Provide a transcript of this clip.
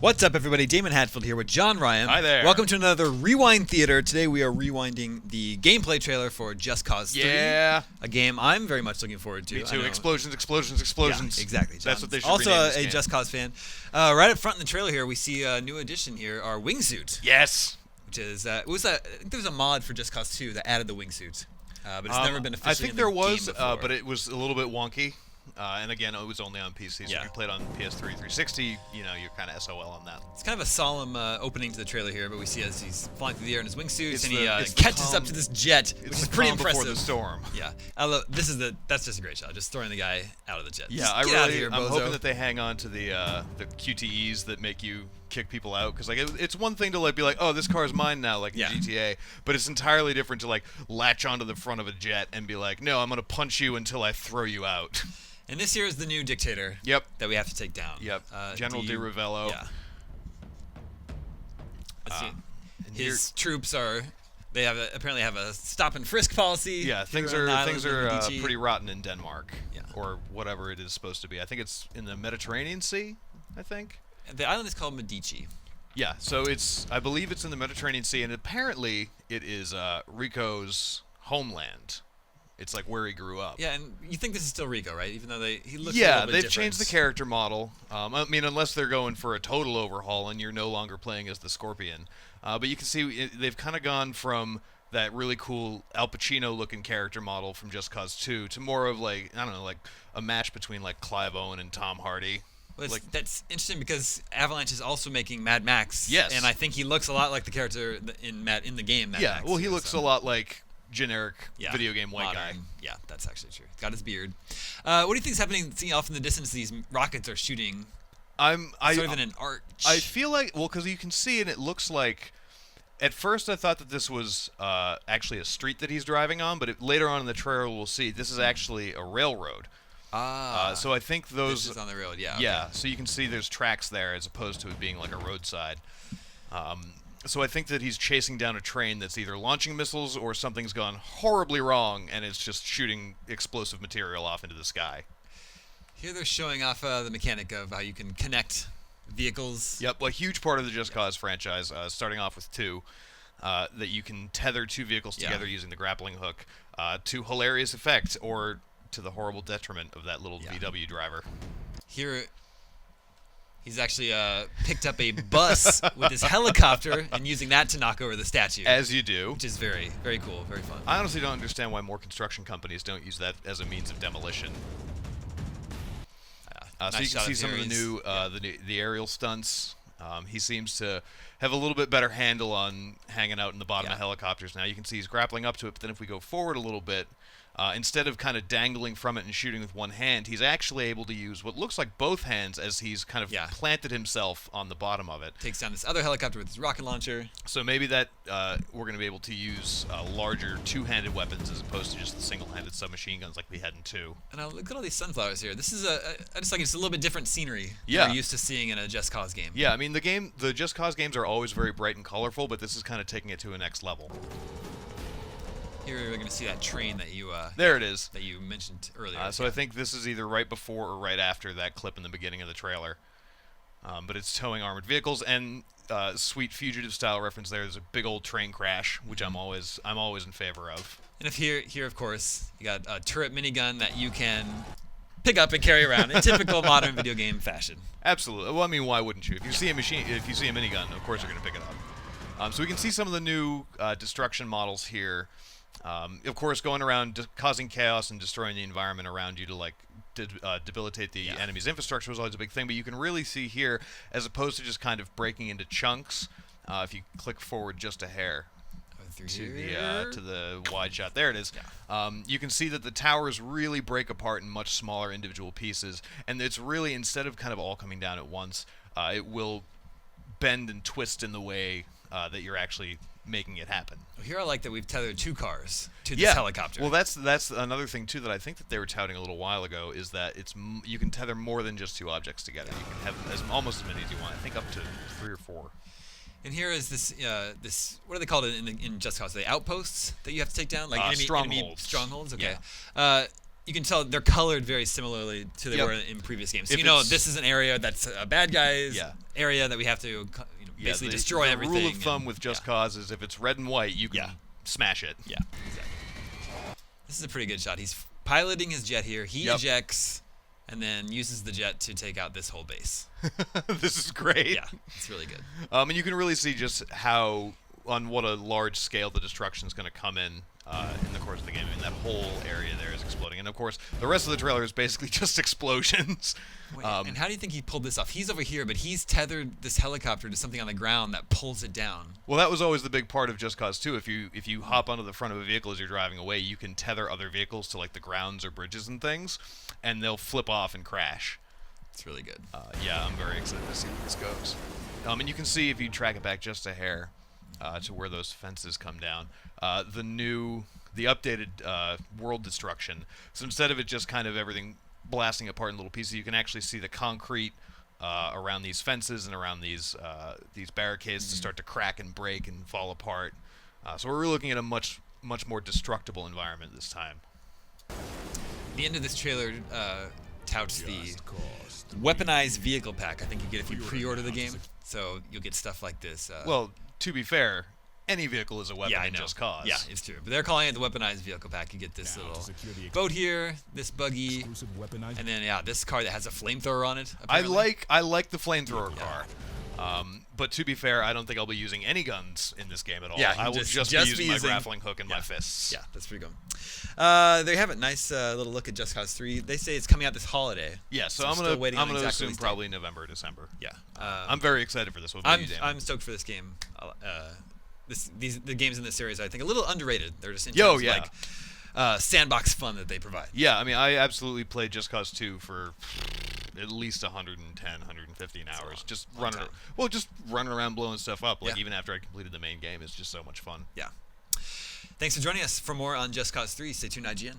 What's up, everybody? Daemon Hatfield here with John Ryan. Hi there. Welcome to another Rewind Theater. Today we are rewinding the gameplay trailer for Just Cause 3. Yeah. A game I'm very much looking forward to. Me too. Explosions, explosions, explosions. Yeah, exactly. That's what they should also rename this a game. Just Cause fan. Right up front in the trailer here, we see a new addition here, our wingsuit. Yes. Which is, I think there was a mod for Just Cause 2 that added the wingsuit. But it's never been officially I think in there the was, game before. but it was a little bit wonky. And again, it was only on PC, so Yeah. if you played on PS3 360, you're kind of SOL on that. It's kind of a solemn opening to the trailer here, but we see as he's flying through the air in his wingsuit, It's and the- he it's the catches calm- up to this jet, which It's is the pretty calm before impressive. the storm. Yeah, that's just a great shot, just throwing the guy out of the jet. Yeah, Just get out of here, I'm bozo. hoping that they hang on to the QTEs that make you kick people out, because it's one thing to be like, oh, this car is mine now, like in Yeah. GTA, but it's entirely different to latch onto the front of a jet and be like, no, I'm gonna punch you until I throw you out. And this here is the new dictator. Yep. That we have to take down. Yep. General Di Ravello. Yeah. Let's see. And His troops apparently have a stop and frisk policy. Yeah, things here on are the things island are of Medici. pretty rotten in Denmark, Yeah. or whatever it is supposed to be. I think it's in the Mediterranean Sea. I think. The island is called Medici. Yeah, so I believe it's in the Mediterranean Sea, and apparently it is Rico's homeland. It's like where he grew up. Yeah, and you think this is still Rico, right? Even though he looks a Yeah, little bit they've different. changed the character model. I mean, unless they're going for a total overhaul and you're no longer playing as the Scorpion. But you can see they've kind of gone from that really cool Al Pacino-looking character model from Just Cause 2 to more of I don't know, a match between Clive Owen and Tom Hardy. Well, that's interesting because Avalanche is also making Mad Max. Yes. And I think he looks a lot like the character in the game Mad Max. Well, he too, looks so. a lot like generic video game white modern. guy. Yeah, that's actually true. He's got his beard. What do you think is happening? Seeing off in the distance, these rockets are shooting sort of in an arch. I feel because you can see and it looks like. At first, I thought that this was actually a street that he's driving on, but later on in the trailer, we'll see this is actually a railroad. So I think those. This is on the road, yeah. Yeah, Okay. so you can see there's tracks there as opposed to it being like a roadside. So I think that he's chasing down a train that's either launching missiles or something's gone horribly wrong and it's just shooting explosive material off into the sky. Here they're showing off the mechanic of how you can connect vehicles. Yep, a huge part of the Just Cause franchise, starting off with 2, that you can tether 2 vehicles together using the grappling hook to hilarious effect or to the horrible detriment of that little VW driver. Here, he's actually picked up a bus with his helicopter and using that to knock over the statue. As you do. Which is very, very cool, very fun. I honestly don't understand why more construction companies don't use that as a means of demolition. So you can see some of the new, the aerial stunts. He seems to have a little bit better handle on hanging out in the bottom of helicopters now. You can see he's grappling up to it, but then if we go forward a little bit, instead of kind of dangling from it and shooting with one hand, he's actually able to use what looks like both hands as he's kind of planted himself on the bottom of it. Takes down this other helicopter with his rocket launcher. So maybe that we're going to be able to use larger two-handed weapons as opposed to just the single-handed submachine guns like we had in 2. And now look at all these sunflowers here. This is I just like it's a little bit different scenery than we're used to seeing in a Just Cause game. Yeah, I mean the Just Cause games are always very bright and colorful, but this is kind of taking it to a next level. Here we're going to see that train that you there it is that you mentioned earlier. So I think this is either right before or right after that clip in the beginning of the trailer. But it's towing armored vehicles and sweet fugitive style reference there. There's a big old train crash, which I'm always in favor of. And if here of course you got a turret minigun that you can pick up and carry around in typical modern video game fashion. Absolutely. Well, I mean, why wouldn't you? If you see a minigun, of course you're going to pick it up. So we can see some of the new destruction models here. Of course, going around causing chaos and destroying the environment around you to debilitate the enemy's infrastructure was always a big thing. But you can really see here, as opposed to just kind of breaking into chunks, if you click forward just a hair to the wide shot, there it is. You can see that the towers really break apart in much smaller individual pieces, and it's really, instead of kind of all coming down at once, it will bend and twist in the way that you're actually making it happen. Here I like that we've tethered 2 cars to this helicopter. Well, that's another thing too that I think that they were touting a little while ago is that you can tether more than just 2 objects together. You can have almost as many as you want. I think up to 3 or 4. And here is this what are they called in Just Cause? The outposts that you have to take down, like enemy strongholds. strongholds. Okay. Yeah. you can tell they're colored very similarly to they Yep. were in previous games. So If you know it's- this is an area that's a bad guys area that we have to basically destroy everything. The rule of thumb with Just Cause is if it's red and white, you can smash it. Yeah, exactly. This is a pretty good shot. He's piloting his jet here. He ejects and then uses the jet to take out this whole base. This is great. Yeah, it's really good. And you can really see just how, on what a large scale the destruction is going to come in the course of the game. I mean, that whole area there is exploding. And, of course, the rest of the trailer is basically just explosions. Wait, and how do you think he pulled this off? He's over here, but he's tethered this helicopter to something on the ground that pulls it down. Well, that was always the big part of Just Cause 2. If you hop onto the front of a vehicle as you're driving away, you can tether other vehicles to, like, the grounds or bridges and things, and they'll flip off and crash. It's really good. Yeah, I'm very excited to see where this goes. And you can see, if you track it back just a hair to where those fences come down, the updated world destruction. So instead of it just kind of everything blasting apart in little pieces, you can actually see the concrete around these fences and around these barricades to start to crack and break and fall apart. So we're looking at a much more destructible environment this time. The end of this trailer touts the weaponized vehicle pack. I think you get if you pre-order the game. So you'll get stuff like this. Well, to be fair, any vehicle is a weapon in Just Cause. Yeah, it's true. But they're calling it the weaponized vehicle pack. You get this little boat here, this buggy, and then this car that has a flamethrower on it. Apparently. I like the flamethrower car. But to be fair, I don't think I'll be using any guns in this game at all. Yeah, I will just be using my grappling hook and my fists. Yeah, that's pretty good. There you have it. Nice little look at Just Cause 3. They say it's coming out this holiday. Yeah, so I'm gonna assume probably November, December. Yeah. I'm very excited for this. What about you, Daemon? I'm stoked for this game. The games in this series are, I think, a little underrated. They're just in terms of, like sandbox fun that they provide. Yeah, I mean, I absolutely played Just Cause 2 for at least 110, 115 hours. Just running around blowing stuff up. Like even after I completed the main game, it's just so much fun. Yeah. Thanks for joining us. For more on Just Cause 3, stay tuned, IGN.